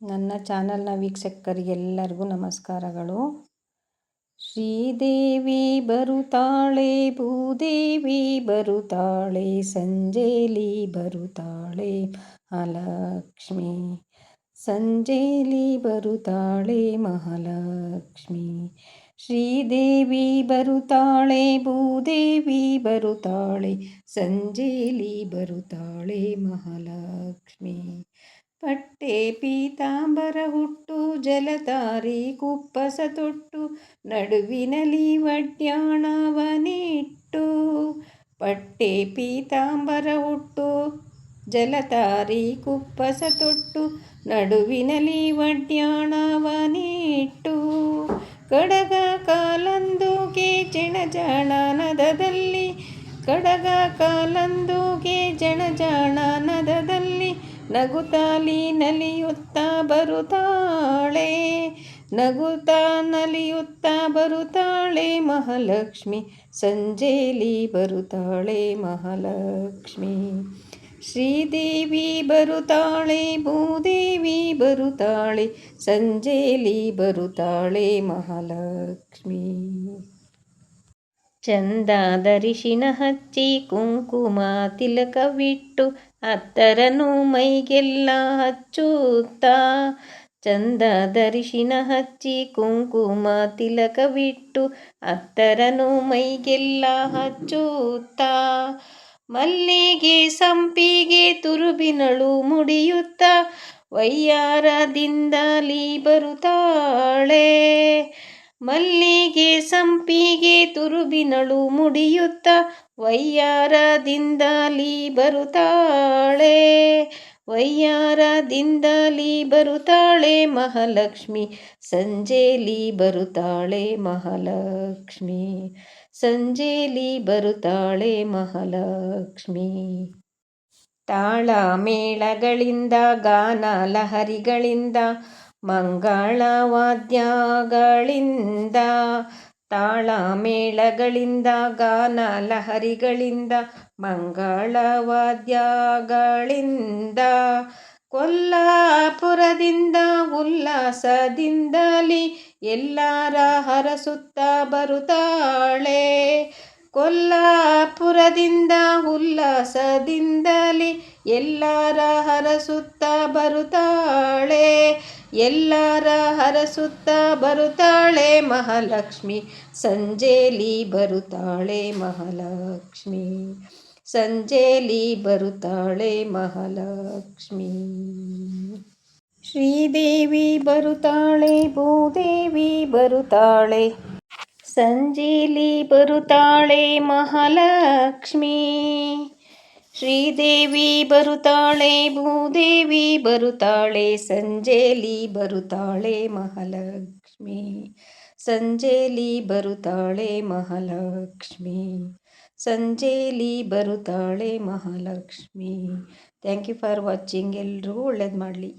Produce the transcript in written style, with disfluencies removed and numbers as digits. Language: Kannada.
ನನ್ನ ಚಾನಲ್ನ ವೀಕ್ಷಕರಿಗೆಲ್ಲರಿಗೂ ನಮಸ್ಕಾರಗಳು. ಶ್ರೀದೇವಿ ಬರುತ್ತಾಳೆ, ಭೂದೇವಿ ಬರುತ್ತಾಳೆ, ಸಂಜೆಲಿ ಬರುತ್ತಾಳೆ ಮಹಾಲಕ್ಷ್ಮಿ. ಸಂಜೆಲಿ ಬರುತ್ತಾಳೆ ಮಹಾಲಕ್ಷ್ಮಿ. ಶ್ರೀದೇವಿ ಬರುತ್ತಾಳೆ, ಭೂದೇವಿ ಬರುತ್ತಾಳೆ, ಸಂಜೆಲಿ ಬರುತ್ತಾಳೆ ಮಹಾಲಕ್ಷ್ಮಿ. ಪಟ್ಟೆ ಪೀತಾಂಬರ ಹುಟ್ಟು, ಜಲಧಾರಿ ಕುಪ್ಪಸ ತೊಟ್ಟು, ನಡುವಿನಲ್ಲಿ ಒಡ್ಯಾಣವನಿಟ್ಟು. ಪಟ್ಟೆ ಪೀತಾಂಬರ ಹುಟ್ಟು, ಜಲಧಾರಿ ಕುಪ್ಪಸ ತೊಟ್ಟು, ನಡುವಿನಲ್ಲಿ ಒಡ್ಯಾಣವನಿಟ್ಟು. ಕಡಗ ಕಾಲಂದುಗೆ ಜಣಜಾಣ ನದದಲ್ಲಿ, ಕಡಗ ಕಾಲಂದುಗೆ ಜಣಜಾಣ ನದದಲ್ಲಿ, ನಗುತ್ತಾಲಿ ನಲಿಯುತ್ತಾ ಬರುತ್ತಾಳೆ, ನಗುತ್ತಾ ನಲಿಯುತ್ತಾ ಬರುತ್ತಾಳೆ ಮಹಾಲಕ್ಷ್ಮಿ. ಸಂಜೆಲಿ ಬರುತ್ತಾಳೆ ಮಹಾಲಕ್ಷ್ಮಿ. ಶ್ರೀದೇವಿ ಬರುತ್ತಾಳೆ, ಭೂದೇವಿ ಬರುತ್ತಾಳೆ, ಸಂಜೆಲಿ ಬರುತ್ತಾಳೆ ಮಹಾಲಕ್ಷ್ಮಿ. ಚಂದದರಿಶಿನ ಹಚ್ಚಿ, ಕುಂಕುಮ ತಿಲಕವಿಟ್ಟು, ಅತ್ತರನು ಮೈಗೆಲ್ಲ ಹಚ್ಚುತ್ತಾ. ಚಂದದರಿಶಿನ ಹಚ್ಚಿ, ಕುಂಕುಮ ತಿಲಕವಿಟ್ಟು, ಅತ್ತರನು ಮೈಗೆಲ್ಲ ಹಚ್ಚುತ್ತಾ. ಮಲ್ಲಿಗೆ ಸಂಪಿಗೆ ತುರುಬಿನಳು ಮುಡಿಯುತ್ತಾ, ವಯ್ಯಾರದಿಂದಲೀ ಬರುತ್ತಾಳೆ. ಮಲ್ಲಿಗೆ ಸಂಪಿಗೆ ತುರುಬಿನಳು ಮುಡಿಯುತ್ತಾ, ವಯ್ಯಾರದಿಂದಲೀ ಬರುತ್ತಾಳೆ. ವಯ್ಯಾರದಿಂದಲೀ ಬರುತ್ತಾಳೆ ಮಹಾಲಕ್ಷ್ಮಿ. ಸಂಜೆಲಿ ಬರುತ್ತಾಳೆ ಮಹಾಲಕ್ಷ್ಮಿ. ಸಂಜೆಲಿ ಬರುತ್ತಾಳೆ ಮಹಾಲಕ್ಷ್ಮಿ. ತಾಳ ಮೇಳಗಳಿಂದ, ಗಾನ ಲಹರಿಗಳಿಂದ, ಮಂಗಳ ವಾದ್ಯಗಳಿಂದ. ತಾಳ ಮೇಳಗಳಿಂದ, ಗಾನ ಲಹರಿಗಳಿಂದ, ಮಂಗಳ ವಾದ್ಯಗಳಿಂದ. ಕೊಲ್ಲಾಪುರದಿಂದ ಉಲ್ಲಾಸದಿಂದಲೀ ಎಲ್ಲರ ಹರಸುತ್ತಾ ಬರುತ್ತಾಳೆ. ಕೊಲ್ಲಾಪುರದಿಂದ ಉಲ್ಲಾಸದಿಂದಲೀ ಎಲ್ಲರ ಹರಸುತ್ತಾ ಬರುತ್ತಾಳೆ, ಎಲ್ಲರ ಹರಸುತ್ತಾ ಬರುತ್ತಾಳೆ ಮಹಾಲಕ್ಷ್ಮಿ. ಸಂಜೆಲಿ ಬರುತ್ತಾಳೆ ಮಹಾಲಕ್ಷ್ಮಿ. ಸಂಜೆಲಿ ಬರುತ್ತಾಳೆ ಮಹಾಲಕ್ಷ್ಮಿ. ಶ್ರೀದೇವಿ ಬರುತ್ತಾಳೆ, ಭೂದೇವಿ ಬರುತ್ತಾಳೆ, ಸಂಜೆಲಿ ಬರುತ್ತಾಳೆ ಮಹಾಲಕ್ಷ್ಮಿ. ಶ್ರೀದೇವಿ ಬರುತ್ತಾಳೆ, ಭೂದೇವಿ ಬರುತ್ತಾಳೆ, ಸಂಜೆಲಿ ಬರುತ್ತಾಳೆ ಮಹಾಲಕ್ಷ್ಮಿ. ಸಂಜೆಲಿ ಬರುತ್ತಾಳೆ ಮಹಾಲಕ್ಷ್ಮಿ. ಸಂಜೆಲಿ ಬರುತ್ತಾಳೆ Mahalakshmi. Thank you for watching. ಎಲ್ರಿಗೂ ಒಳ್ಳೇದು ಮಾಡಲಿ.